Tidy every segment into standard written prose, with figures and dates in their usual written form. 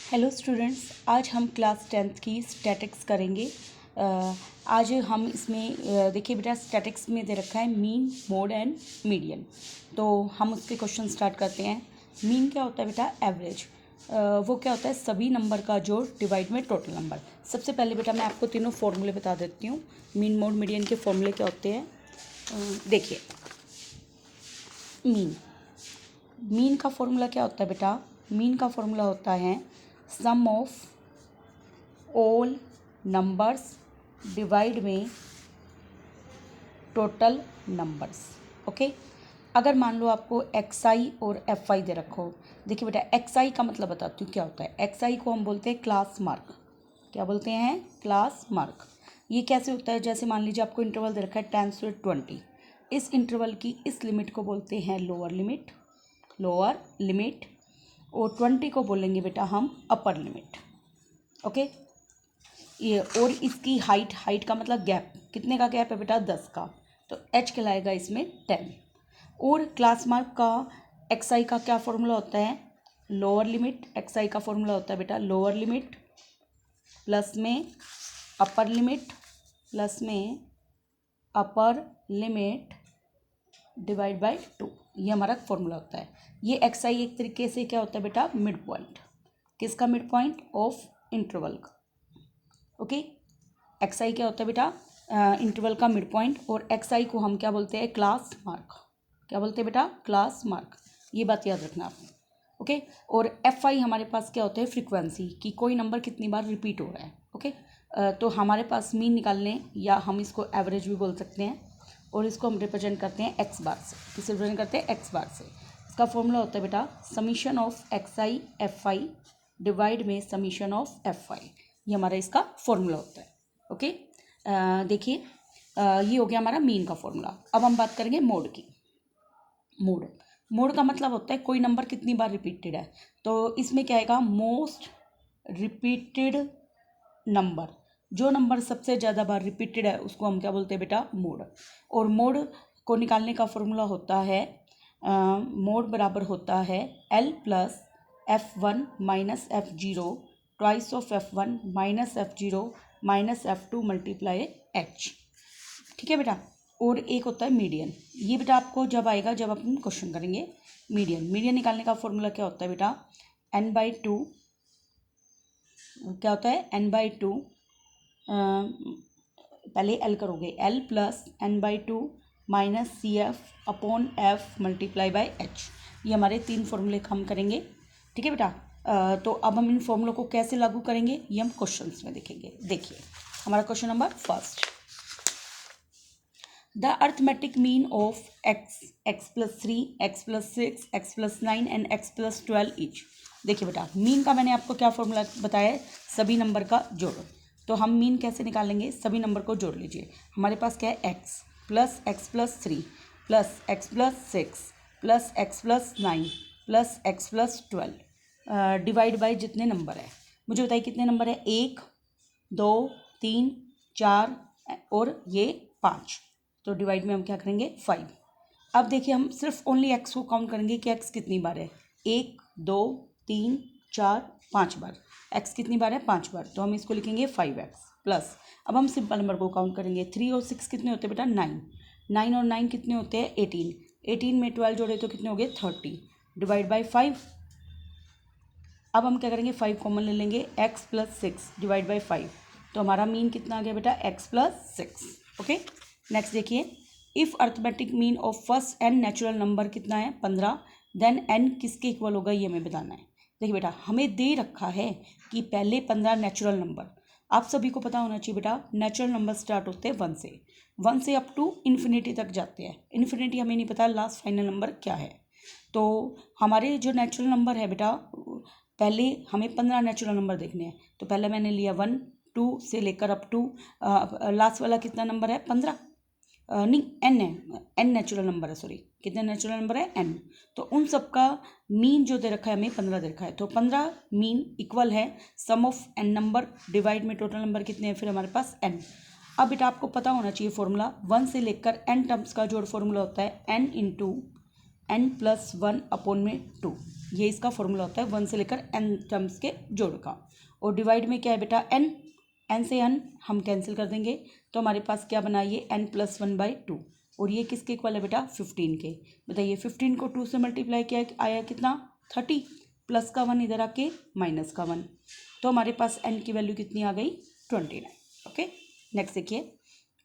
Hello students, आज हम class 10th की स्टैटिक्स करेंगे। आज हम इसमें देखिए बेटा, स्टैटिक्स में दे रखा है मीन, मोड एंड मीडियन। तो हम उसके क्वेश्चन स्टार्ट करते हैं। मीन क्या होता है बेटा? एवरेज। वो क्या होता है? सभी नंबर का जोड़ डिवाइड में टोटल नंबर। सबसे पहले बेटा मैं आपको तीनों फॉर्मूले बता देती हूँ। मीन, मोड, मीडियन के फॉर्मूले क्या होते हैं देखिए। मीन का फॉर्मूला क्या होता है बेटा? मीन का फॉर्मूला होता है सम ऑफ ऑल नंबर्स डिवाइड में टोटल नंबर्स। ओके। अगर मान लो आपको XI और FI दे रखो। देखिए बेटा, XI का मतलब बताती हूँ क्या होता है। XI को हम बोलते हैं क्लास मार्क। क्या बोलते हैं? Class mark. ये कैसे होता है? जैसे मान लीजिए आपको इंटरवल दे रखा है 10 से 20। इस इंटरवल की इस लिमिट को बोलते हैं लोअर लिमिट, और 20 को बोलेंगे बेटा हम अपर लिमिट। ओके। ये और इसकी हाइट का मतलब गैप, कितने का गैप है बेटा? 10 का। तो H कहलाएगा इसमें 10। और क्लास मार्क का XI का क्या फॉर्मूला होता है? Lower limit. XI का फॉर्मूला होता है बेटा लोअर लिमिट प्लस में अपर लिमिट डिवाइड बाई 2। ये हमारा फॉर्मूला होता है। ये XI एक तरीके से क्या होता है बेटा? Mid point. किसका मिड पॉइंट? ऑफ इंटरवल का। ओके। XI क्या होता है बेटा? इंटरवल का मिड पॉइंट। और XI को हम क्या बोलते हैं? Class mark. क्या बोलते हैं बेटा? Class mark. ये बात याद रखना आपने। ओके। और FI हमारे पास क्या होता है? फ्रीक्वेंसी, कि कोई नंबर कितनी बार रिपीट हो रहा है। ओके। तो हमारे पास मीन निकालने, या हम इसको एवरेज भी बोल सकते हैं, और इसको हम रिप्रेजेंट करते हैं X बार से। किसे रिप्रेजेंट करते हैं? X बार से। इसका फॉर्मूला होता है बेटा summation of XI FI divide में समीशन ऑफ FI। ये हमारा इसका फॉर्मूला होता है। ओके। देखिए, ये हो गया हमारा मीन का फॉर्मूला। अब हम बात करेंगे मोड की। मोड का मतलब होता है कोई नंबर कितनी बार रिपीटेड है। तो इसमें क्या आएगा? Most repeated number. जो नंबर सबसे ज़्यादा बार रिपीटेड है उसको हम क्या बोलते हैं बेटा? मोड। और मोड को निकालने का फॉर्मूला होता है, मोड बराबर होता है L plus F1 minus F0 twice of F1 minus F0 minus F2 multiply H। ठीक है बेटा। और एक होता है मीडियन। ये बेटा आपको जब आएगा, जब अपन क्वेश्चन करेंगे। मीडियन निकालने का फॉर्मूला क्या होता है बेटा? N/2। क्या होता है? N/2। पहले L करोगे, L plus N/2 minus CF upon F multiply by H। ये हमारे 3 फॉर्मूले हम करेंगे। ठीक है बेटा। तो अब हम इन फॉर्मूलों को कैसे लागू करेंगे ये हम क्वेश्चंस में देखेंगे। देखिए हमारा question number first, the arithmetic mean of x plus 3, x plus 6, x plus 9 and x plus 12 each. देखिए बेटा, मीन का मैंने आपको क्या फॉर्मूला बताया है? सभी नंबर का जोड़। तो हम मीन कैसे निकालेंगे? सभी नंबर को जोड़ लीजिए। हमारे पास क्या है? x plus 3 plus x plus 6 plus x plus 9 plus x plus 12 divide by जितने नंबर है। मुझे बताइए कितने नंबर है? 1 2 3 4 और ये 5। तो डिवाइड में हम क्या करेंगे? 5। अब देखिए, हम सिर्फ ओनली x को काउंट करेंगे कि x कितनी बार है। 1 2 3 4 5 बार। x कितनी बार है? 5 बार। तो हम इसको लिखेंगे 5x प्लस। अब हम सिंपल नंबर को काउंट करेंगे। 3 और 6 कितने होते हैं बेटा? 9। 9 और 9 कितने होते हैं? 18। 18 में 12 जोड़े तो कितने हो गए? 30 डिवाइड बाई 5। अब हम क्या करेंगे? 5 कॉमन ले लेंगे। x plus 6 divide by 5। तो हमारा मीन कितना आ गया बेटा? x plus 6। ओके। नेक्स्ट देखिए, if arithmetic mean of first n natural number कितना है? 15, देन n किसके इक्वल होगा ये हमें बताना है। देखिए बेटा, हमें दे रखा है कि पहले 15 नेचुरल नंबर। आप सभी को पता होना चाहिए बेटा, नेचुरल नंबर स्टार्ट होते हैं 1 से अप टू इन्फिनिटी तक जाते हैं। इन्फिनिटी हमें नहीं पता लास्ट फाइनल नंबर क्या है। तो हमारे जो नेचुरल नंबर है बेटा, पहले हमें 15 नेचुरल नंबर देखने हैं। तो पहले मैंने लिया 1 2 से लेकर अप टू लास्ट वाला कितना नंबर है? 15। नहीं, n है। n नेचुरल नंबर है, सॉरी। कितने नेचुरल नंबर है? n। तो उन सब का मीन जो दे रखा है हमें 15 दे रखा है। तो 15 मीन इक्वल है सम ऑफ n नंबर डिवाइड में टोटल नंबर कितने हैं फिर हमारे पास? n। अब बेटा आपको पता होना चाहिए फॉर्मूला, 1 से लेकर n टर्म्स का जोड़ फॉर्मूला होता है n into n plus 1 upon में 2। ये इसका फॉर्मूला होता है 1 से लेकर n टर्म्स के जोड़ का। और डिवाइड में क्या है बेटा n से n हम कैंसिल कर देंगे, तो हमारे पास क्या बना ये n+1/2। और ये किसके इक्वल है बेटा 15 के। बताइए 15 को 2 से मल्टीप्लाई किया आया कितना 30, प्लस का 1 इधर आके माइनस का 1, तो हमारे पास n की वैल्यू कितनी आ गई 29। ओके नेक्स्ट देखिए,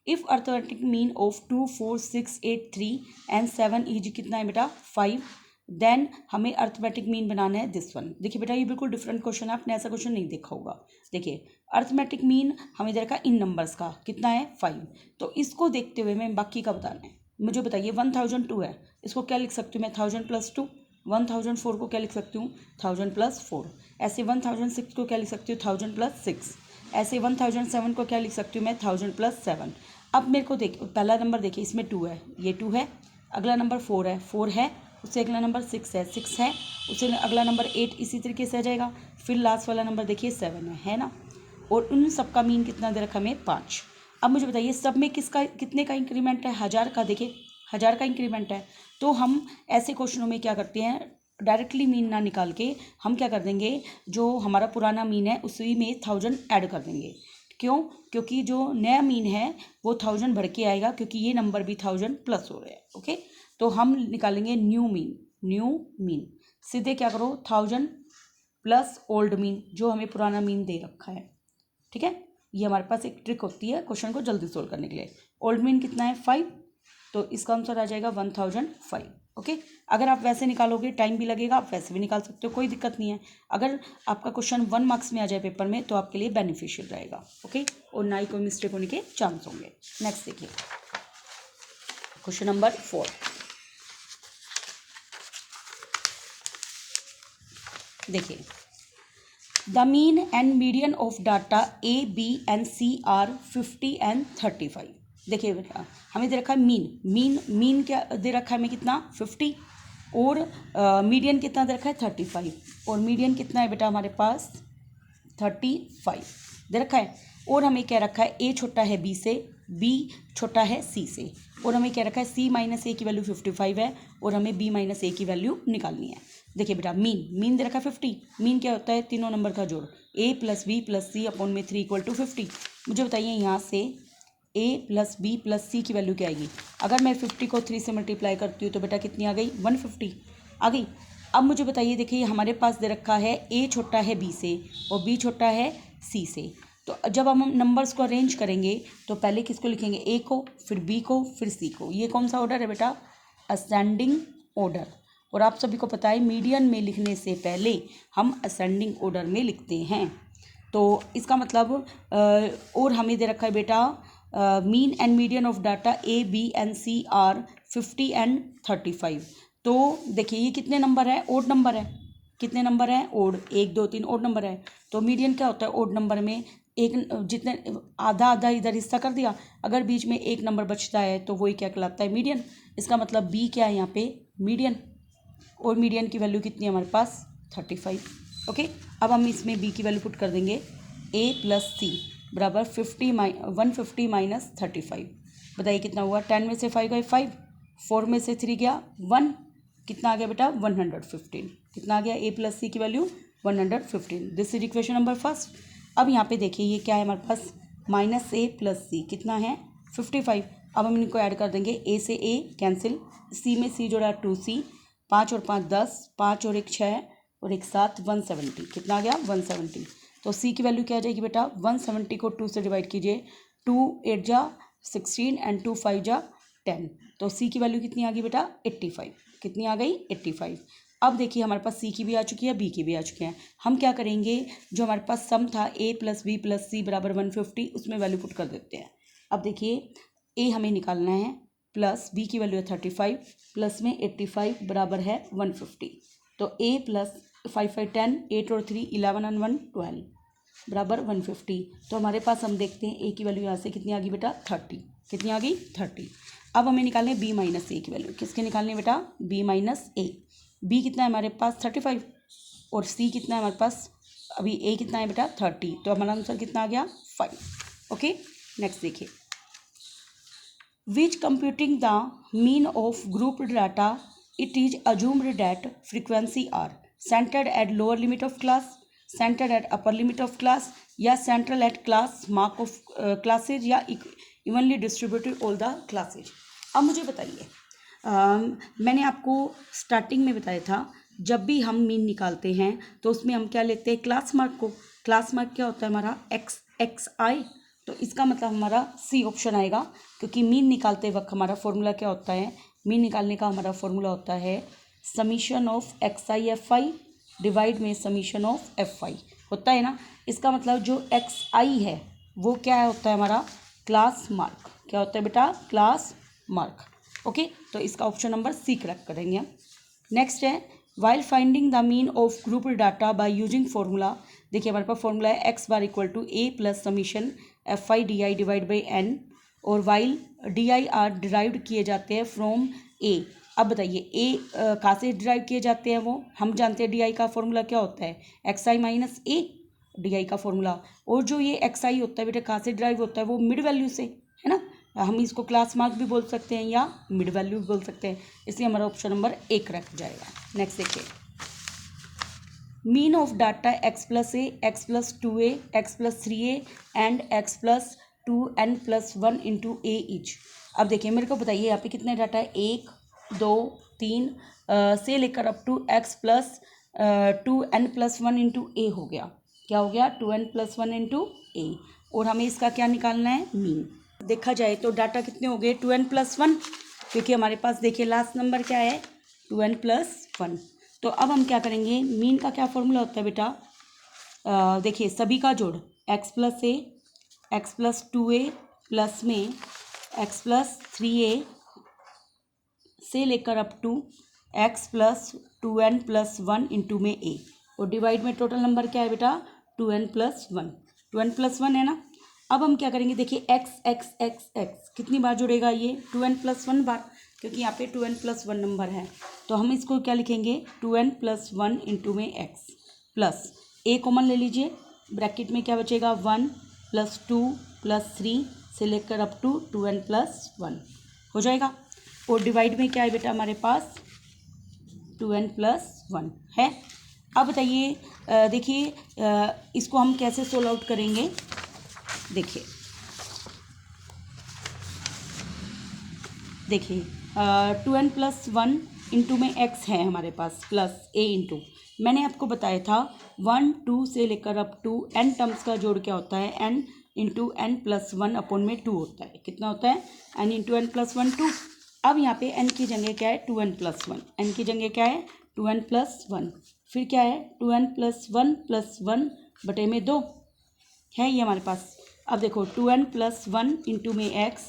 if arithmetic mean of 2, 4, 6, 8, 3 and 7 is कितना है बेटा 5, देन हमें अर्थमेटिक मीन बनाना है दिस वन। देखिए बेटा ये बिल्कुल डिफरेंट क्वेश्चन है, आपने ऐसा क्वेश्चन नहीं देखा होगा। देखिए अर्थमेटिक मीन हमें इधर का इन नंबर्स का कितना है 5, तो इसको देखते हुए मैं बाकी का बताना है। मुझे बताइए 1002 है, इसको क्या लिख सकती हूँ मैं 1000+2। 1004 को क्या लिख सकती हूँ 1000+4। ऐसे 1006 को क्या लिख सकती हूँ 1000+6। ऐसे 1007 को क्या लिख सकती हूँ मैं 1000+7। अब मेरे को देख पहला नंबर देखिए इसमें 2 है, ये 2 है, अगला नंबर 4 है, 4 है, उससे अगला नंबर 6 है, 6 है, उससे अगला नंबर 8 इसी तरीके से आ जाएगा, फिर लास्ट वाला नंबर देखिए 7 है ना। और उन सब का मीन कितना दे रखा हमें 5। अब मुझे बताइए सब में किसका कितने का इंक्रीमेंट है 1000 का। देखिए 1000 का इंक्रीमेंट है, तो हम ऐसे क्वेश्चनों में क्या करते हैं डायरेक्टली मीन ना निकाल के हम क्या कर देंगे, जो हमारा पुराना मीन है उसी में 1000 ऐड कर देंगे। क्यों? क्योंकि जो नया मीन है वो 1000 भर के आएगा, क्योंकि ये नंबर भी 1000 प्लस हो रहे हैं। ओके तो हम निकालेंगे न्यू मीन। सीधे क्या करो 1000 प्लस ओल्ड मीन, जो हमें पुराना मीन दे रखा है। ठीक है, ये हमारे पास एक ट्रिक होती है क्वेश्चन को जल्दी सोल्व करने के लिए। ओल्ड मीन कितना है 5, तो इसका आंसर आ जाएगा 1005। ओके अगर आप वैसे निकालोगे टाइम भी लगेगा, आप वैसे भी निकाल सकते हो, कोई दिक्कत नहीं है। अगर आपका क्वेश्चन 1 मार्क्स में आ जाए पेपर में तो आपके लिए बेनिफिशियल रहेगा। ओके और ना ही कोई मिस्टेक होने के चांस होंगे। नेक्स्ट देखिए क्वेश्चन नंबर 4। देखिए the mean and median of data A, B and C are 50 and 35। देखिए बेटा हमें दे रखा है मीन क्या दे रखा है हमें कितना 50, और मीडियन कितना दे रखा है 35, और मीडियन कितना है बेटा हमारे पास 35 दे रखा है। और हमें क्या रखा है A छोटा है B से, B छोटा है C से, और हमें क्या रखा है C-A की वैल्यू 55 है, और हमें B-A की वैल्यू निकालनी है। देखिए बेटा मीन दे रखा है 50। मीन क्या होता है तीनों नंबर का जोड़, A + B + C अपॉन में 3 = 50। मुझे बताइए यहाँ से A + B + C की वैल्यू क्या आएगी। अगर मैं 50 को 3 से मल्टीप्लाई करती हूँ तो बेटा कितनी आ गई 150 आ गई। अब मुझे बताइए देखिए हमारे पास दे रखा है A छोटा है B से और B छोटा है C से, तो जब हम नंबर्स को अरेंज करेंगे तो पहले किसको लिखेंगे A को, फिर B को, फिर C को। ये कौन सा ऑर्डर है बेटा असेंडिंग ऑर्डर। और आप सभी को पता है मीडियन में लिखने से पहले हम असेंडिंग ऑर्डर में लिखते हैं। तो इसका मतलब और हमें दे रखा है बेटा mean and median of data A, B and C are 50 and 35। तो देखिए ये कितने नंबर है ओड नंबर है, कितने नंबर है ओड 1 2 3 ओड नंबर है। तो मीडियन क्या होता है ओड नंबर में एक जितने आधा आधा इधर हिस्सा कर दिया, अगर बीच में एक नंबर बचता है तो वही क्या कहलाता है मीडियन। इसका मतलब B क्या है यहाँ पे मीडियन, और मीडियन की वैल्यू कितनी है हमारे पास 35। ओके अब हम इसमें B की वैल्यू पुट कर देंगे A + C बराबर 150 माइनस 35। बताइए कितना हुआ 10 में से 5 गए 5, 4 में से 3 गया 1, कितना आ गया बेटा 115। कितना आ गया A + C की value 115। This is equation number first. अब यहाँ पे देखिए ये क्या है हमारे पास -A + C कितना है 55। अब हम इनको ऐड कर देंगे A से A कैंसिल, C में C जोड़ा 2C, 5 और 5 10, 5 और 1 6 और 1 7 170। कितना आ गया 170। तो C की वैल्यू क्या आ जाएगी बेटा 170 को 2 से डिवाइड कीजिए, 2 8 जा 16 एंड 2 5 जा 10। तो C की वैल्यू कितनी आ गई बेटा 85। कितनी आ गई 85। अब देखिए हमारे पास C की भी आ चुकी है B की भी आ चुकी है। हम क्या करेंगे जो हमारे पास सम था A + B + C बराबर 150 उसमें वैल्यू पुट कर देते हैं। अब देखिए A हमें निकालना है प्लस B की वैल्यू है 35 प्लस में 85 बराबर है 150। तो A + 5 5 10 8 और 3 11 और 1 12 बराबर 150। तो हमारे पास हम देखते हैं A की वैल्यू यहाँ से कितनी आ गई बेटा 30। कितनी आ गई 30। अब हमें निकालनी है B - A की वैल्यू। किसके निकालनी है बेटा B - A। B कितना है हमारे पास 35 और C कितना है हमारे पास अभी A कितना है बेटा 30। तो हमारा आंसर कितना आ गया 5। ओके नेक्स्ट देखिए which computing the mean of grouped data it is assumed that frequency are centered at lower limit of class, centered at upper limit of class, या central at class mark of classes, या evenly distributed all the classes. अब मुझे बताइए, मैंने आपको starting में बताया था जब भी हम मीन निकालते हैं तो उसमें हम क्या लेते हैं, क्लास मार्क को। क्लास मार्क क्या होता है हमारा, एक्स आई, तो इसका मतलब हमारा सी ऑप्शन आएगा, क्योंकि मीन निकालते वक्त हमारा फॉर्मूला क्या होता है, मीन निकालने का हमारा फॉर्मूला होता है summation of x I F I divide में समीशन ऑफ एफ आई होता है ना। इसका मतलब जो एक्स आई है वो क्या होता है हमारा, क्लास मार्क। क्या होता है बेटा, क्लास मार्क। ओके, तो इसका ऑप्शन नंबर सी करेक्ट करेंगे हम। नेक्स्ट है, while finding the mean of group data by using formula. देखिए हमारे पास फॉर्मूला है x bar equal to a plus summation f i d i divide by n, और while d i are derive किए जाते हैं from ए। अब बताइए ए कहाँ से डिराइव किए जाते हैं, वो हम जानते हैं डी आई का फॉर्मूला क्या होता है, x I minus A, D I का फॉर्मूला। और जो ये एक्स आई होता है बेटा कहाँ से डिराइव होता है, वो मिड वैल्यू से, है ना। हम इसको क्लास मार्क भी बोल सकते हैं या मिड वैल्यू भी बोल सकते हैं, इसलिए हमारा ऑप्शन नंबर ए करेक्ट जाएगा। नेक्स्ट देखिए, mean of data x plus a, x plus two a, x plus three a and x plus two n plus one into a each. अब देखिए मेरे को बताइए यहाँ पे कितने डाटा है, 1 2 3 से लेकर up to x plus two n plus one into a हो गया। क्या हो गया, 2n प्लस वन इंटू ए, और हमें इसका क्या निकालना है, मीन। देखा जाए तो डाटा कितने हो गए, 2n प्लस वन, क्योंकि हमारे पास देखिए लास्ट नंबर क्या है, 2n प्लस वन। तो अब हम क्या करेंगे, मीन का क्या फॉर्मूला होता है बेटा, देखिए सभी का जोड़, x plus a, x plus two a plus में एक्स प्लस थ्री ए से लेकर up to x plus two n plus one into में ए, और डिवाइड में टोटल नंबर क्या है बेटा, 2n plus one, 2n plus one है ना। अब हम क्या करेंगे, देखिए एक्स एक्स एक्स एक्स कितनी बार जुड़ेगा, ये 2n प्लस वन बार, क्योंकि यहाँ पे 2n प्लस वन नंबर है। तो हम इसको क्या लिखेंगे, 2n प्लस वन इंटू में एक्स प्लस ए कॉमन ले लीजिए, ब्रैकेट में क्या बचेगा, 1 प्लस 2 प्लस 3 से लेकर up to 2n plus one हो जाएगा। और डिवाइड में क्या है बेटा हमारे पास, 2n प्लस वन है। अब बताइए, देखिए इसको हम कैसे सोल्व आउट करेंगे, देखिए 2n प्लस वन इंटू में x है हमारे पास प्लस a इंटू, मैंने आपको बताया था 1 2 से लेकर अप टू n टर्म्स का जोड़ क्या होता है, n into n plus one upon में 2 होता है। कितना होता है, n into n plus one 2। अब यहाँ पे n की जगह क्या है, 2n प्लस वन, n की जगह क्या है, 2n प्लस वन, फिर क्या है 2n प्लस वन बटे में 2 है ये हमारे पास। अब देखो 2n प्लस वन इंटू में x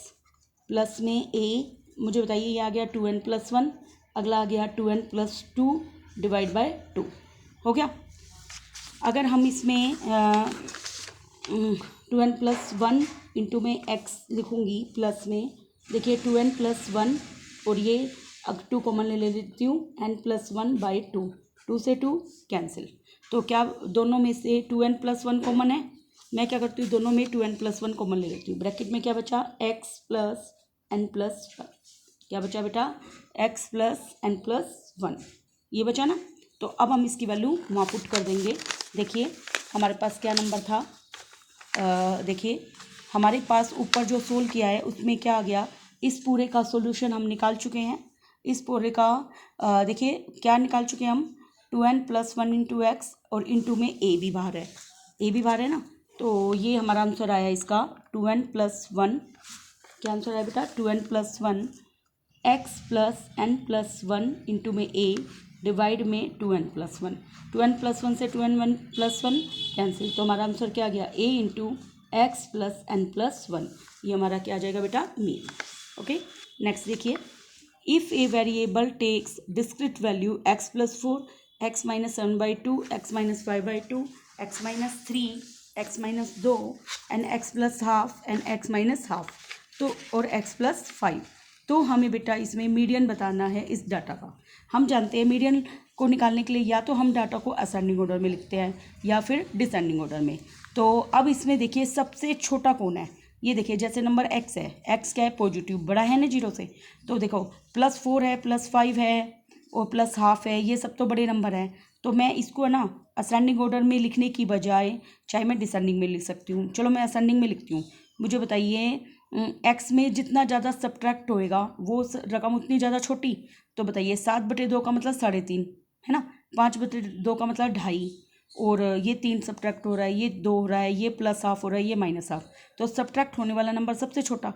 प्लस में a, मुझे बताइए ये आ गया 2n प्लस वन, अगला आ गया 2n plus two divide by 2 हो गया। अगर हम इसमें 2n प्लस वन इंटू में x लिखूँगी प्लस में, देखिए 2n प्लस वन, और ये अब 2 कॉमन ले लेती हूँ, n प्लस वन बाई 2, 2 से 2 कैंसिल, तो क्या दोनों में से 2n प्लस वन कॉमन है, मैं क्या करती हूँ दोनों में 2n प्लस वन कॉमन ले लेती हूँ। ब्रैकेट में क्या बचा, x plus n plus one, क्या बचा बेटा, x plus n plus one, ये बचा ना। तो अब हम इसकी वैल्यू वहाँ पुट कर देंगे। देखिए हमारे पास क्या नंबर था, देखिए हमारे पास ऊपर जो सोल्व किया है उसमें क्या आ गया, इस पूरे का सॉल्यूशन हम निकाल चुके हैं। इस पूरे का देखिए क्या निकाल चुके हैं हम, 2n plus one into x, और इंटू में a भी बाहर है, a भी बाहर है ना। तो ये हमारा आंसर आया इसका 2n प्लस वन, क्या आंसर आया बेटा, 2n plus one x plus n plus one into में a डिवाइड में 2n plus one, 2n plus one से 2n one plus one cancel, तो हमारा आंसर क्या आ गया, a into x plus n plus one, ये हमारा क्या आ जाएगा बेटा, मीन। ओके, नेक्स्ट देखिए, if a variable takes discrete value x plus four, x minus seven by two, x minus five by two, x minus three, x minus दो, and x plus half and x minus half, तो और x plus five, तो हमें बेटा इसमें median बताना है इस डाटा का। हम जानते हैं मीडियन को निकालने के लिए या तो हम डाटा को असेंडिंग ऑर्डर में लिखते हैं या फिर डिसेंडिंग ऑर्डर में। तो अब इसमें देखिए सबसे छोटा कौन है, ये देखिए जैसे नंबर x है, x क्या है, पॉजिटिव, बड़ा है ना जीरो से, तो देखो +4 है, +5 है और प्लस हाफ है, ये सब तो बड़े नंबर हैं। तो मैं इसको है ना असेंडिंग ऑर्डर में लिखने की बजाय चाहे मैं डिसेंडिंग में लिख सकती हूँ। चलो मैं असेंडिंग में लिखती हूँ। मुझे बताइए एक्स में जितना ज़्यादा सब्ट्रैक्ट होएगा वो रकम उतनी ज़्यादा छोटी। तो बताइए 7/2 का मतलब 3.5 है ना, 5/2 का मतलब 2.5, और ये 3 सब्ट्रैक्ट हो रहा है, ये 2 हो रहा है, ये +½ हो रहा है, ये -½ तो सब्ट्रैक्ट होने वाला नंबर सबसे छोटा।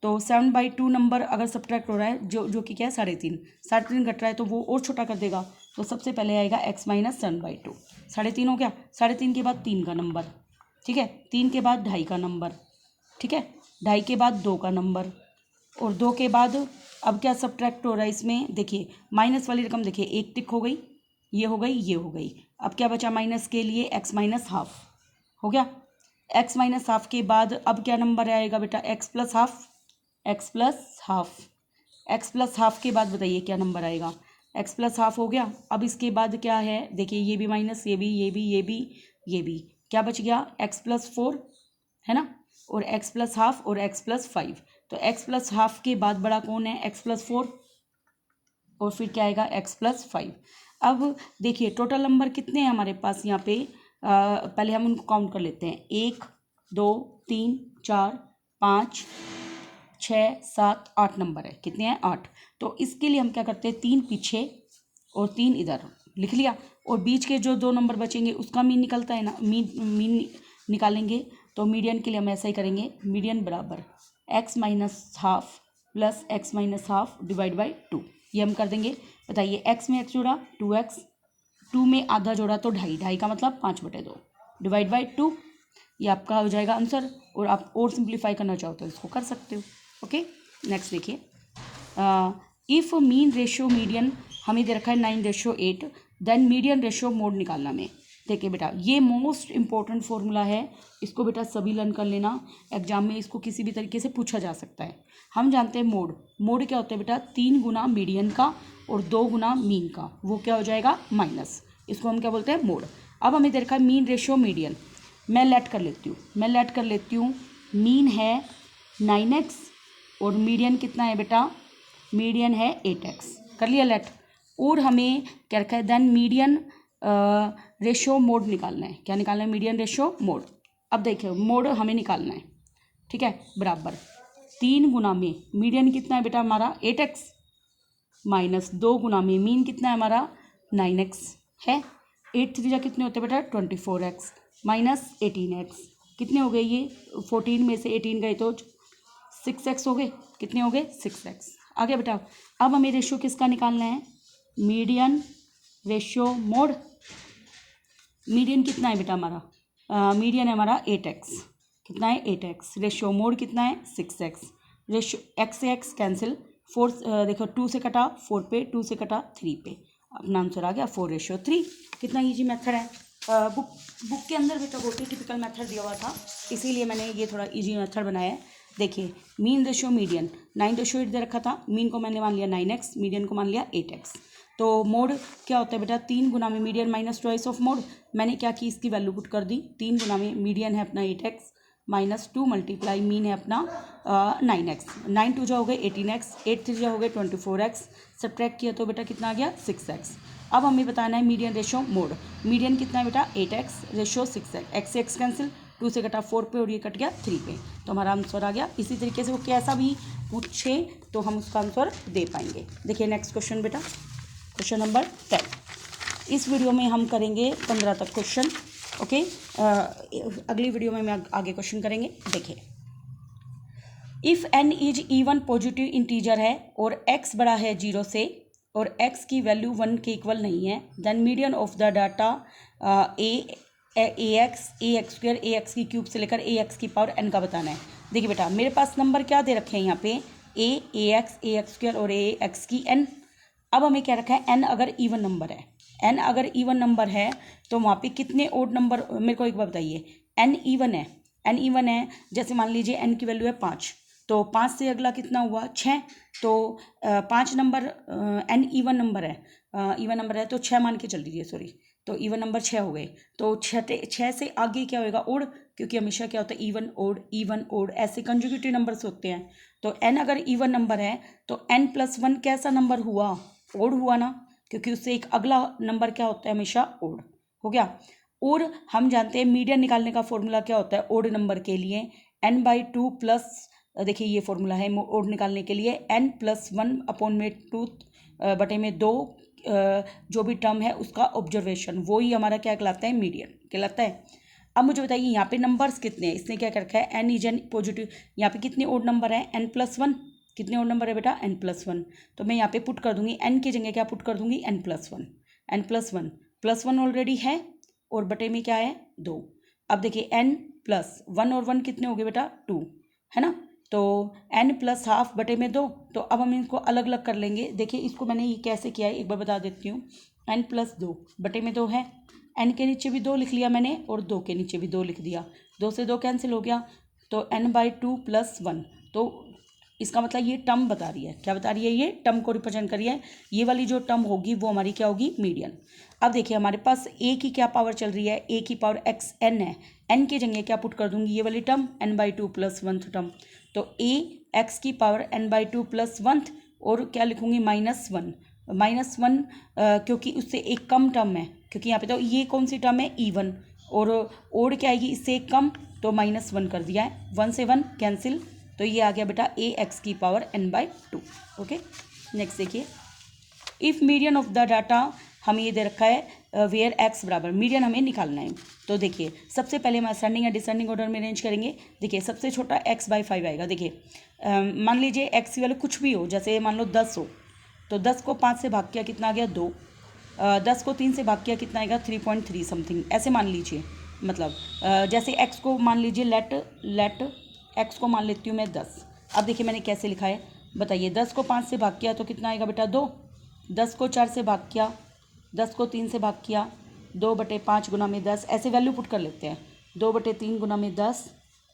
तो 7/2 नंबर अगर सब्ट्रैक्ट हो रहा है जो कि क्या है 3.5, 3.5 घट रहा है तो वो और छोटा कर देगा। तो सबसे पहले आएगा x - 7/2, 3.5 हो गया। 3.5 के बाद 3 का नंबर, ठीक है, 3 के बाद 2.5 का नंबर, ठीक है, 2.5 के बाद 2 का नंबर, और 2 के बाद अब क्या सब्ट्रैक्ट हो रहा है इसमें, देखिए माइनस वाली रकम देखिए 1 टिक हो गई, ये हो गई, ये हो गई। अब क्या बचा माइनस के लिए x - ½ हो गया। x - ½ के बाद अब क्या नंबर आएगा बेटा x + ½ x + ½ x + ½ के बाद बताइए क्या नंबर आएगा, x + ½ हो गया। अब इसके बाद क्या है देखिए, ये भी माइनस, ये भी, ये भी, ये भी, ये भी, क्या बच गया x + 4 है ना, और x + ½ और x + 5। तो x + ½ के बाद बड़ा कौन है x + 4, और फिर क्या आएगा x + 5। अब देखिए टोटल नंबर कितने हैं हमारे पास यहाँ पे, पहले हम उनको काउंट कर लेते हैं। 1 2 3 4 5 6 7 8 नंबर है, कितने हैं 8। तो इसके लिए हम क्या करते हैं 3 पीछे और 3 इधर लिख लिया, और बीच के जो 2 नंबर बचेंगे उसका मीन निकलता है ना, मीन निकालेंगे। तो मीडियन के लिए हम ऐसा ही करेंगे, मीडियन बराबर x - ½ + x - ½ / 2, ये हम कर देंगे। बताइए x में x जोड़ा 2x, 2 में आधा जोड़ा तो 2.5, 2.5 का मतलब 5/2 / 2, ये आपका हो जाएगा आंसर। और आप और सिंप्लीफाई करना चाहो तो इसको कर सकते हो। ओके, नेक्स्ट देखिए, इफ़ मीन रेशियो मीडियन हमें दे रखा है 9/8, देन मीडियन रेशियो मोड निकालना में। देखिए बेटा ये मोस्ट इंपॉर्टेंट फॉर्मूला है, इसको बेटा सभी लर्न कर लेना, एग्जाम में इसको किसी भी तरीके से पूछा जा सकता है। हम जानते हैं मोड, मोड क्या होता है बेटा 3 गुना मीडियन का और 2 गुना मीन का, वो क्या हो जाएगा माइनस, इसको हम क्या बोलते हैं मोड। अब हमें दे रखा है मीन रेशियो मीडियन, मैं लेट कर लेती हूँ, मीन है 9x और मीडियन कितना है बेटा, मीडियन है 8x, कर लिया लेट। और हमें क्या रखा है देन मीडियन रेशियो मोड निकालना है। क्या निकालना है, मीडियन रेशियो मोड। अब देखिए मोड हमें निकालना है, ठीक है, बराबर 3 गुना में मीडियन कितना है बेटा हमारा 8x, माइनस 2 गुना में मीन कितना है हमारा 9x है। 8 3 कितने होते हैं बेटा 24x, माइनस 18x, कितने हो गए ये 14 में से 18 गए तो 6x हो गए, कितने हो गए 6x। आगे बेटा अब हमें रेशियो किसका निकालना है, मीडियन रेशियो मोड। मीडियन कितना है बेटा हमारा, मीडियन है हमारा 8x, कितना है 8x, रेशियो मोड कितना है 6x, रेशियो x से x कैंसिल, 4 देखो 2 से कटा 4 पे, 2 से कटा 3 पे, अपना आंसर आ गया 4/3। कितना ईजी मेथड है, बुक के अंदर बेटा बहुत ही टिपिकल मेथड दिया हुआ था, इसीलिए मैंने ये थोड़ा इजी मेथड बनाया है। देखिए मीन रेशियो मीडियन 9/8 दे रखा था, मीन को मैंने मान लिया 9x, मीडियन को मान लिया 8x। तो मोड क्या होता है बेटा 3 गुना में median minus twice of mode. मैंने क्या की इसकी वैल्यू पुट कर दी, 3 गुना में मीडियन है अपना 8x माइनस 2 मल्टीप्लाई मीन है अपना 9x, 9 2 हो गए 18x, 8 3 हो गए 24x, सब्ट्रैक्ट किया तो बेटा कितना आ गया 6x। अब हमें बताना है मीडियन रेशियो मोड, मीडियन कितना है बेटा 8x, रेशियो 6x, x से x कैंसिल, 2 से कटा 4 पे और ये कट गया 3 पे, तो हमारा आंसर आ गया। इसी तरीके से वो कैसा भी पूछे तो हम उसका आंसर दे पाएंगे। देखिए नेक्स्ट क्वेश्चन बेटा, क्वेश्चन नंबर 10। इस वीडियो में हम करेंगे 15 तक क्वेश्चन, ओके, अगली वीडियो में मैं आगे क्वेश्चन करेंगे। देखिए if n is even positive integer है और x बड़ा है 0 से और x की वैल्यू 1 के इक्वल नहीं है, then median of the data ax square ax की क्यूब से लेकर ax की पावर n का बताना है। देखिए बेटा मेरे पास नंबर क्या दे रखे हैं यहाँ पे ax स्क्वायर और ax की n। अब हमें क्या रखा है n अगर इवन नंबर है, n अगर इवन नंबर है तो वहाँ पे कितने ओड नंबर, मेरे को एक बार बताइए, n इवन है, n इवन है, जैसे मान लीजिए n की वैल्यू है 5, तो 5 से अगला कितना हुआ 6, तो 5 नंबर n इवन नंबर है, इवन नंबर है तो 6 मान के चल लीजिए, सॉरी, तो इवन नंबर 6 हो गए, तो 6 से आगे क्या होएगा ओड, क्योंकि हमेशा क्या होता है इवन ओड ऐसे कंजुगेटिव नंबर्स होते हैं। तो n अगर इवन नंबर है तो n + 1 कैसा नंबर हुआ, ओड हुआ ना, क्योंकि उससे एक अगला नंबर क्या होता है हमेशा ओड। हो गया। और हम जानते हैं मीडियन निकालने का फॉर्मूला क्या होता है ओड नंबर के लिए, n/2 प्लस, देखिए ये फॉर्मूला है ओड निकालने के लिए, n+1/2 बटे में 2 जो भी टर्म है उसका ऑब्जर्वेशन, वो ही हमारा क्या कहलाता है मीडियन कहलाता है। अब मुझे बताइए यहाँ पे नंबर्स कितने हैं, इसने क्या कर रखा है n इज एन पॉजिटिव, यहाँ पे कितने ओड नंबर है n+1, कितने ओड नंबर है बेटा n+1, तो मैं यहाँ पे पुट कर दूंगी n की जगह क्या पुट कर दूंगी n+1 +1 ऑलरेडी है और बटे में क्या है 2। अब देखिए n+1 और 1 कितने हो गए बेटा 2 है ना, तो n+½ बटे में 2। तो अब हम इनको अलग अलग कर लेंगे। देखिए इसको मैंने ये कैसे किया है एक बार बता देती हूँ। n+2 बटे में 2 है, n के नीचे भी 2 लिख लिया मैंने और 2 के नीचे भी 2 लिख दिया, 2 से 2 कैंसिल हो गया, तो n/2 + 1। तो इसका मतलब ये टर्म बता रही है, क्या बता रही है, ये टर्म को रिप्रेजेंट करी है। ये वाली जो टर्म होगी वो हमारी क्या होगी मीडियन। अब देखिए हमारे पास a की क्या पावर चल रही है, a की पावर xn है, n की जगह क्या पुट कर दूंगी ये वाली टर्म n/2 + 1th टर्म, तो a x की पावर n/2 + 1th और क्या लिखूंगी -1 क्योंकि उससे एक कम टर्म है, क्योंकि यहाँ पे तो ये कौन सी टर्म है इवन, और ओड क्या आएगी इससे एक कम, तो -1 कर दिया है, 1 से 1 कैंसिल, तो ये आ गया बेटा a x की पावर n/2। ओके नेक्स्ट देखिए, if median of the data, हमें ये दे रखा है वेयर x बराबर, मीडियन हमें निकालना है। तो देखिए सबसे पहले हम असेंडिंग या डिसेंडिंग ऑर्डर में अरेंज करेंगे। देखिए सबसे छोटा x/5 आएगा। देखिए मान लीजिए x की वैल्यू कुछ भी हो, जैसे मान लो 10 हो, तो 10 को 5 से भाग किया कितना आ गया 2, 10 को 3 से भाग किया कितना आएगा 3.3 समथिंग, ऐसे मान लीजिए। मतलब जैसे x को मान लीजिए लेट x को मान लेती हूँ मैं 10। अब देखिए मैंने कैसे लिखा है बताइए, 10 को 5 से भाग किया तो कितना आएगा बेटा 2, 10 को 4 से भाग किया, 10 को 3 से भाग किया, 2/5 गुना में 10, ऐसे वैल्यू पुट कर लेते हैं, 2/3 गुना में 10,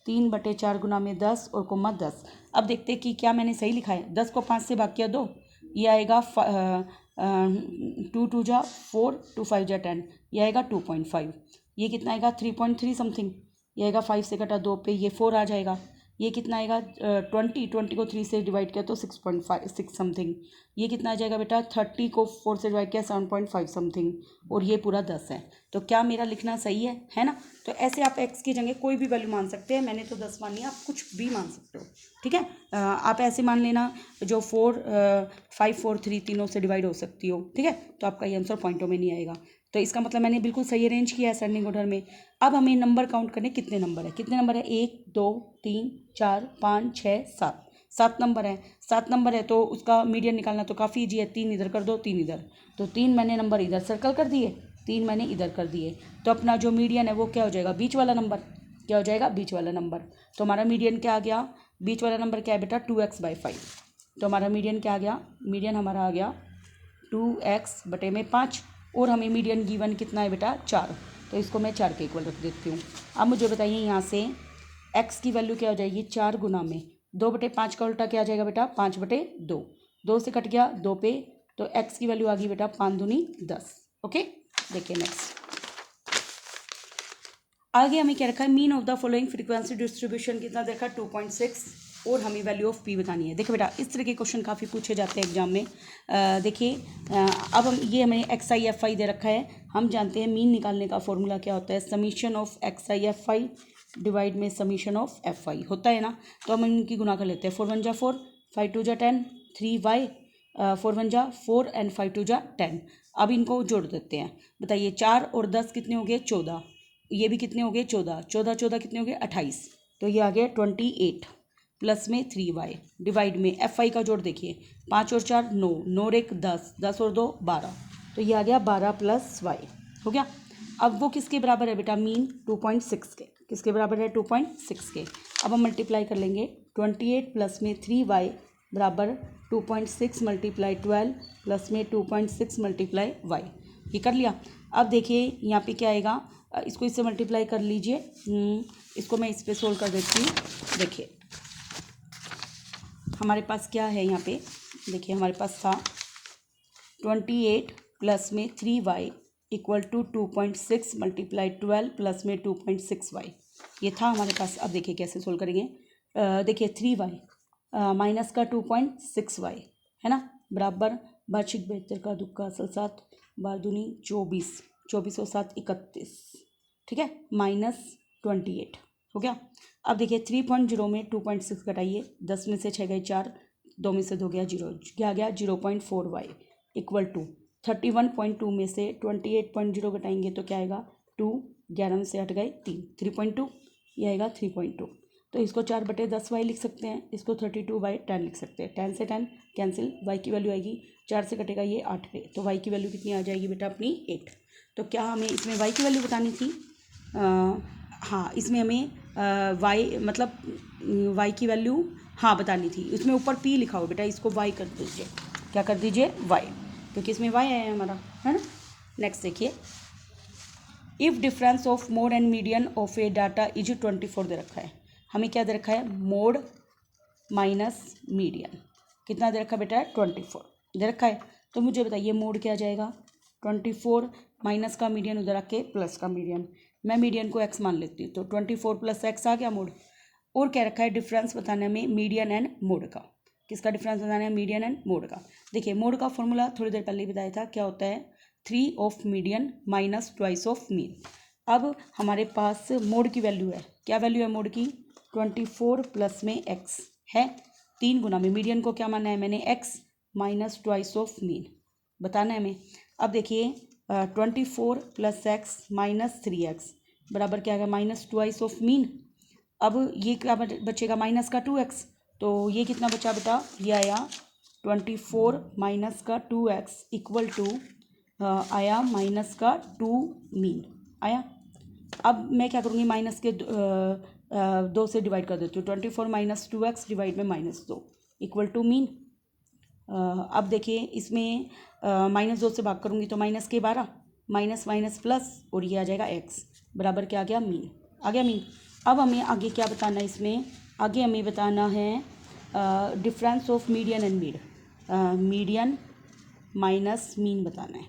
3/4 गुना में 10 और कोमा 10। अब देखते हैं कि क्या मैंने सही लिखा है। 10 को 5 से भाग किया 2, ये आएगा 2 2 जा 4, 2 5 जा 10, ये आएगा 2.5, ये कितना आएगा 3.3 समथिंग, ये आएगा 5 से कटा 2 पे, ये 4 आ जाएगा, ये कितना आएगा 20 को 3 से डिवाइड किया तो 6.6 समथिंग, ये कितना आ जाएगा बेटा 30 को 4 से डिवाइड किया 7.5 समथिंग, और ये पूरा 10 है। तो क्या मेरा लिखना सही है ना। तो ऐसे आप x की जगह कोई भी वैल्यू मान सकते हैं, मैंने तो 10 मान लिया, आप कुछ भी मान सकते हो, ठीक है। आप ऐसे मान लेना जो 4 5 4 3 तीनों से डिवाइड हो सकती हो, ठीक है, तो आपका ये आंसर पॉइंटों में नहीं आएगा। तो इसका मतलब मैंने बिल्कुल सही अरेंज किया है असेंडिंग ऑर्डर में। अब हमें नंबर काउंट करने, कितने नंबर है 1 2 3 4 5 6 7, 7 नंबर है। 7 नंबर है तो उसका मीडियन निकालना तो काफ़ी ईजी है, 3 इधर कर दो 3 इधर, तो 3 मैंने नंबर इधर सर्कल कर दिए, 3 मैंने इधर कर दिए, तो अपना जो मीडियन है वो क्या हो जाएगा बीच वाला नंबर, क्या हो जाएगा बीच वाला नंबर। तो हमारा मीडियन क्या आ गया, बीच वाला नंबर क्या है बेटा 2x/5, तो हमारा मीडियन क्या आ गया, मीडियन हमारा आ गया 2x/5, और हमें मीडियन गिवन कितना है बेटा 4, तो इसको मैं 4 के इक्वल रख देती हूँ। अब मुझे बताइए यहाँ से x की वैल्यू क्या हो जाएगी 4 गुना में 2/5 का उल्टा क्या आ जाएगा बेटा 5/2, 2 से कट गया 2 पे, तो x की वैल्यू आ गई बेटा 5 दूनी 10। ओके देखिए नेक्स्ट आगे हमें क्या रखा है, mean of the following frequency distribution कितना देखा 2.6, और हमें वैल्यू ऑफ p बतानी है। देखिए बेटा इस तरह के क्वेश्चन काफ़ी पूछे जाते हैं एग्जाम में। देखिए अब हम ये हमें xi/fi दे रखा है, हम जानते हैं मीन निकालने का फॉर्मूला क्या होता है, समीशन ऑफ xi/fi डिवाइड में समीशन ऑफ fi होता है ना। तो हम इनकी गुना कर लेते हैं, 4 1 जा 4, 5 2 जा 10, 3y 4 1 जा 4 एंड 5 2 जा 10। अब इनको जोड़ देते हैं, बताइए 4 और 10 कितने हो गए 14, ये भी कितने हो गए 14, 14 14 कितने हो गए 28, तो ये आ गया 28 प्लस में 3y डिवाइड में fi का जोड़ देखिए 5 और 4 9, 9 और 1 10, 10 और 2 12, तो ये आ गया 12 + y हो गया। अब वो किसके बराबर है बेटा मीन 2.6 के, किसके बराबर है 2.6 के। अब हम मल्टीप्लाई कर लेंगे 28 प्लस में 3y बराबर 2.6 × 12 प्लस में 2.6 × y, ये कर लिया। अब देखिए यहाँ पे क्या आएगा, इसको इससे मल्टीप्लाई कर लीजिए, इसको मैं इस पर सोल्व कर देती हूँ। देखिए हमारे पास क्या है यहाँ पे, देखिए हमारे पास था 28 प्लस में 3y इक्वल टू 2.6 × 12 प्लस में 2.6y, ये था हमारे पास। अब देखिए कैसे सोल्व करेंगे, देखिए 3y माइनस का 2.6y है ना बराबर वार्षिक 72 का दुख का असल 7, बार दूनी 24, 24 और 7 31, ठीक है, -28 हो गया। अब देखिए 3.0 में 2.6 घटाइए, 10 में से 6 गए 4, 2 में से 2 गया 0, क्या गया 0.4y इक्वल टू 31.2 में से 28.0 घटाएंगे तो क्या आएगा 2, 11 में से हट गए 3, 3.2, ये आएगा 3.2। तो इसको 4/10y लिख सकते हैं, इसको 32/10 लिख सकते हैं, 10 से 10 कैंसिल, y की वैल्यू आएगी 4 से कटेगा ये 8 पे, तो y की वैल्यू कितनी आ जाएगी बेटा अपनी 8। तो क्या हमें इसमें y की वैल्यू बतानी थी, हाँ इसमें हमें y मतलब y की वैल्यू हाँ बतानी थी, इसमें ऊपर p लिखा हो बेटा, इसको y कर दीजिए, क्या कर दीजिए y, क्योंकि इसमें y आया है हमारा, है ना। नेक्स्ट देखिए, if difference of mode and median of a data is 24 दे रखा है, हमें क्या दे रखा है मोड माइनस मीडियन, कितना दे रखा है बेटा 24 दे रखा है। तो मुझे बताइए मोड क्या जाएगा 24 माइनस का मीडियन उधर आके प्लस का मीडियन, मैं मीडियन को x मान लेती हूँ, तो 24 + x आ गया मोड। और क्या रखा है डिफरेंस बताने में मीडियन एंड मोड का, किसका डिफरेंस बताना है मीडियन एंड मोड का। देखिए मोड का फॉर्मूला थोड़ी देर पहले ही बताया था, क्या होता है 3 of median minus 2 of mean. अब हमारे पास मोड की वैल्यू है, क्या वैल्यू है मोड की 24 प्लस में x है 3 गुना में, मीडियन को क्या माना है मैंने x माइनस 2 ऑफ मीन बताना है हमें। अब देखिए 24 + x माइनस 3x बराबर क्या आएगा -2 ऑफ मीन। अब ये क्या बचेगा माइनस का 2x, तो ये कितना बचा बेटा, ये आया 24 माइनस का 2x इक्वल टू आया माइनस का 2 मीन आया। अब मैं क्या करूँगी माइनस के 2 से डिवाइड कर देती हूँ, 24 माइनस 2x डिवाइड में -2 इक्वल टू मीन। अब देखिए इसमें -2 से भाग करूँगी तो माइनस के 12, माइनस माइनस प्लस, और ये आ जाएगा x बराबर क्या आ गया मीन, आ गया मीन। अब हमें आगे क्या बताना है, इसमें आगे हमें बताना है difference of median and mean, median minus mean बताना है।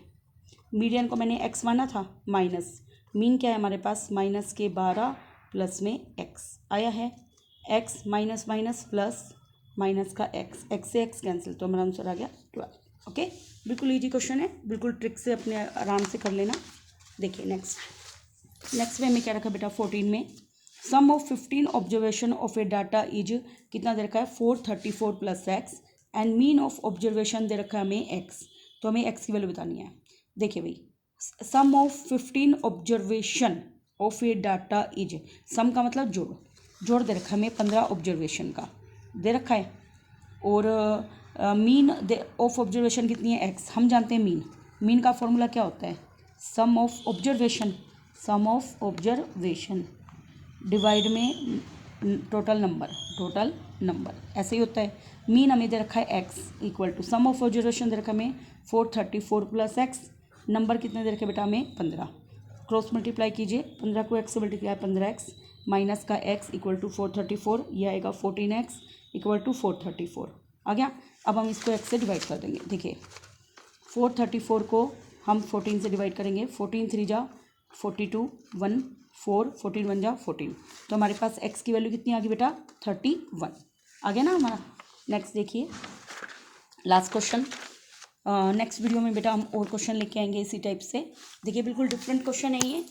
मीडियन को मैंने x माना था, माइनस मीन क्या है हमारे पास माइनस के 12 प्लस में x आया है, x minus minus plus minus का x से x कैंसिल, तो हमारा आंसर आ गया 12। ओके, बिल्कुल इजी क्वेश्चन है, बिल्कुल ट्रिक से अपने आराम से कर लेना। देखिए नेक्स्ट में हमें क्या रखा बेटा 14 में, sum of 15 observation of a data is कितना दे रखा है 434 plus x and mean of observation दे रखा है हमें x, तो हमें x की वैल्यू बतानी है। देखिए भाई sum of 15 observation of a data is, sum का मतलब जोड़ दे रखा है हमें 15 ऑब्जर्वेशन का दे रखा है, और मीन ऑफ ऑब्जर्वेशन कितनी है x, हम जानते हैं मीन का फॉर्मूला क्या होता है सम ऑफ ऑब्जर्वेशन डिवाइड में टोटल नंबर ऐसे ही होता है। मीन हमें दे रखा है x equal to sum of observation दे रखा है हमें 434 प्लस x, नंबर कितने दे रखे बेटा हमें 15, क्रॉस मल्टीप्लाई कीजिए 15 को x से मल्टीप्लाई 15x माइनस का x इक्वल टू 434, ये आएगा 14x इक्वल टू 434 आ गया। अब हम इसको x से डिवाइड कर देंगे, देखिए 434 को हम 14 से डिवाइड करेंगे, 14 3 जा 42 1 4 14 1 जा 14, तो हमारे पास x की वैल्यू कितनी आ गई बेटा 31 आ गया ना हमारा। नेक्स्ट देखिए लास्ट क्वेश्चन, नेक्स्ट वीडियो में बेटा हम और क्वेश्चन लेके आएंगे इसी टाइप से। देखिए बिल्कुल डिफरेंट क्वेश्चन है ये,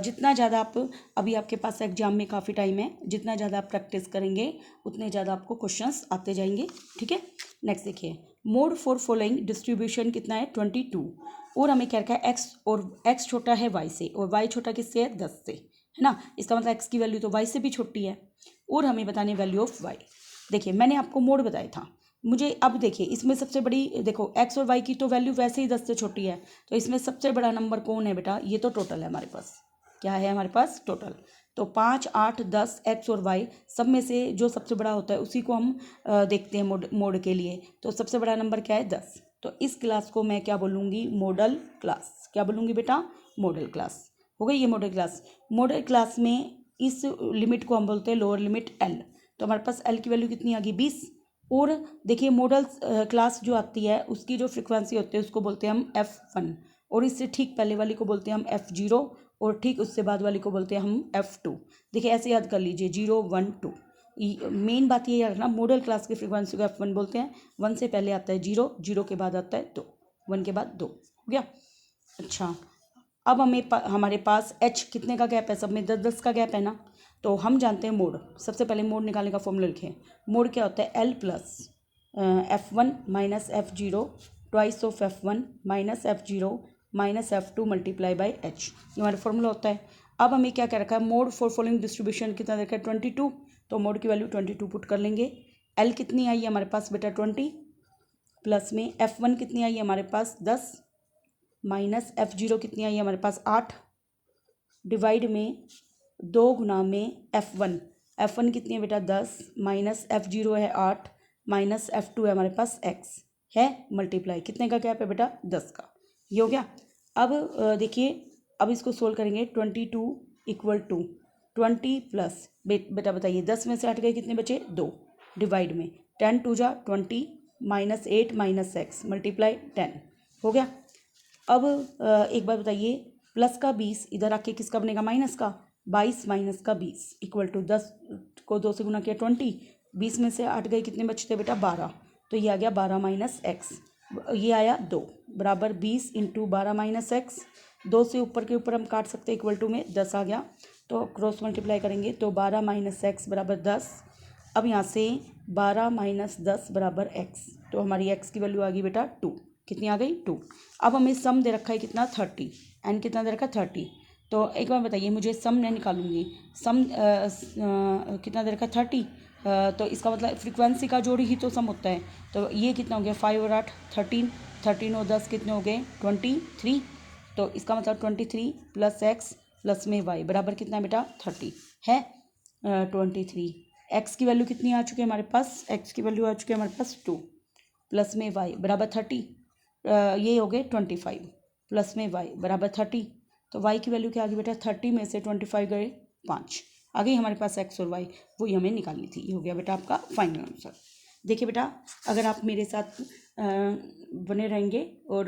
जितना ज़्यादा आप अभी आपके पास एग्जाम में काफ़ी टाइम है, जितना ज़्यादा आप प्रैक्टिस करेंगे उतने ज़्यादा आपको क्वेश्चंस आते जाएंगे, ठीक है। नेक्स्ट देखिए मोड फॉर फॉलोइंग डिस्ट्रीब्यूशन कितना है 22, और हमें क्या रखा है एक्स, और एक्स छोटा है वाई से और वाई छोटा किससे है 10 से, है ना, इसका मतलब एक्स की वैल्यू तो वाई से भी छोटी है, और हमें बतानी वैल्यू ऑफ वाई। देखिए मैंने आपको मोड बताया था, मुझे अब देखिए इसमें सबसे बड़ी, देखो एक्स और वाई की तो वैल्यू वैसे ही 10 से छोटी है, तो इसमें सबसे बड़ा नंबर कौन है बेटा, ये तो टोटल है हमारे पास, क्या है हमारे पास टोटल, तो 5 8 10 एक्स और वाई सब में से जो सबसे बड़ा होता है उसी को हम देखते हैं मोड के लिए, तो सबसे बड़ा नंबर क्या है 10, तो इस क्लास को मैं क्या बोलूँगी मॉडल क्लास, क्या बोलूँगी बेटा मॉडल क्लास, हो गई ये मॉडल क्लास। मॉडल क्लास में इस लिमिट को हम बोलते हैं लोअर लिमिट एल, तो हमारे पास एल की वैल्यू कितनी आ गई 20, और देखिए मॉडल क्लास जो आती है उसकी जो फ्रिक्वेंसी होती है उसको बोलते हैं हम F1, और इससे ठीक पहले वाली को बोलते हैं हम F0, और ठीक उससे बाद वाली को बोलते हैं हम F2। देखिए ऐसे याद कर लीजिए 0 1 2, मेन बात ये याद रखना, मॉडल क्लास की फ्रीक्वेंसी को F1 बोलते हैं। 1 से पहले आता है 0, 0 के बाद आता है 2, 1 के बाद 2, हो गया। अच्छा, अब हमारे पास h कितने का गैप है, सब में 10-10 का गैप है ना, तो हम जानते हैं मोड। सबसे पहले मोड निकालने का फॉर्मूला लिखें। मोड क्या होता है, L plus F1 minus F0 twice of F1 minus F0 minus F2 multiply by h, ये हमारा फॉर्मूला होता है। अब हमें क्या रखा है, मोड फॉर फॉलोइंग डिस्ट्रीब्यूशन कितना देखा है 22, तो मोड की वैल्यू 22 पुट कर लेंगे। L कितनी आई है हमारे पास बेटा 20, प्लस में F1 कितनी आई है हमारे पास 10, माइनस F0 कितनी आई है हमारे पास 8, डिवाइड में 2 गुना में F1 कितनी है बेटा 10, माइनस F0 है 8, माइनस F2 है हमारे पास x है, मल्टीप्लाई कितने का गैप है बेटा 10 का, ये हो गया। अब देखिए, अब इसको सोल्व करेंगे। 22 इक्वल टू 20 प्लस बेटा बताइए 10 में से 8 गए कितने बचे 2, डिवाइड में 10 2 जा 20 माइनस 8 माइनस x मल्टीप्लाई 10, हो गया। अब एक बार बताइए, प्लस का 20 इधर आके किसका बनेगा, माइनस का। 22 माइनस का 20 इक्वल टू 10 को 2 से गुना किया 20, 20 में से 8 गए कितने बचते बेटा 12, तो ये आ गया 12 माइनस एक्स, ये आया 2 बराबर 20 इंटू 12 माइनस एक्स। 2 से ऊपर के ऊपर हम काट सकते हैं, इक्वल टू में 10 आ गया, तो क्रॉस मल्टीप्लाई करेंगे तो 12 माइनस एक्स बराबर 10। अब यहाँ से 12 माइनस 10 बराबर एक्स, तो हमारी एक्स की वैल्यू आ गई बेटा 2, कितनी आ गई 2। अब हमें सम दे रखा है कितना 30, एन कितना दे रखा है 30, तो एक बार बताइए मुझे सम मैं निकालूंगी। सम कितना दे रखा है 30, तो इसका मतलब फ्रीक्वेंसी का जोड़ ही तो सम होता है। तो ये कितना हो गया 5 और 8 13, 13 और 10 कितने हो गए 23, तो इसका मतलब 23 प्लस एक्स प्लस में वाई बराबर कितना बेटा 30 है 23। एक्स की वैल्यू कितनी आ चुकी है हमारे पास, एक्स की वैल्यू आ चुकी है हमारे पास 2 प्लस में वाई बराबर 30, ये हो गए 25 प्लस में वाई बराबर 30, तो वाई की वैल्यू क्या आ गई बेटा 30 में से 25 गए 5, आ गई हमारे पास एक्स और वाई, वही हमें निकालनी थी। ये हो गया बेटा आपका फाइनल आंसर। देखिए बेटा, अगर आप मेरे साथ बने रहेंगे और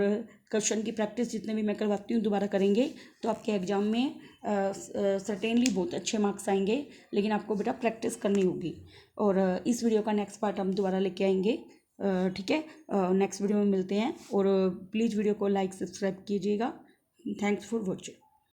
क्वेश्चन की प्रैक्टिस जितने भी मैं करवाती हूँ दोबारा करेंगे, तो आपके एग्ज़ाम में सर्टेनली बहुत अच्छे मार्क्स आएंगे, लेकिन आपको बेटा प्रैक्टिस करनी होगी। और इस वीडियो का नेक्स्ट पार्ट हम दोबारा लेके आएंगे, ठीक है। नेक्स्ट वीडियो में मिलते हैं, और प्लीज़ वीडियो को लाइक सब्सक्राइब कीजिएगा। Thanks for watching.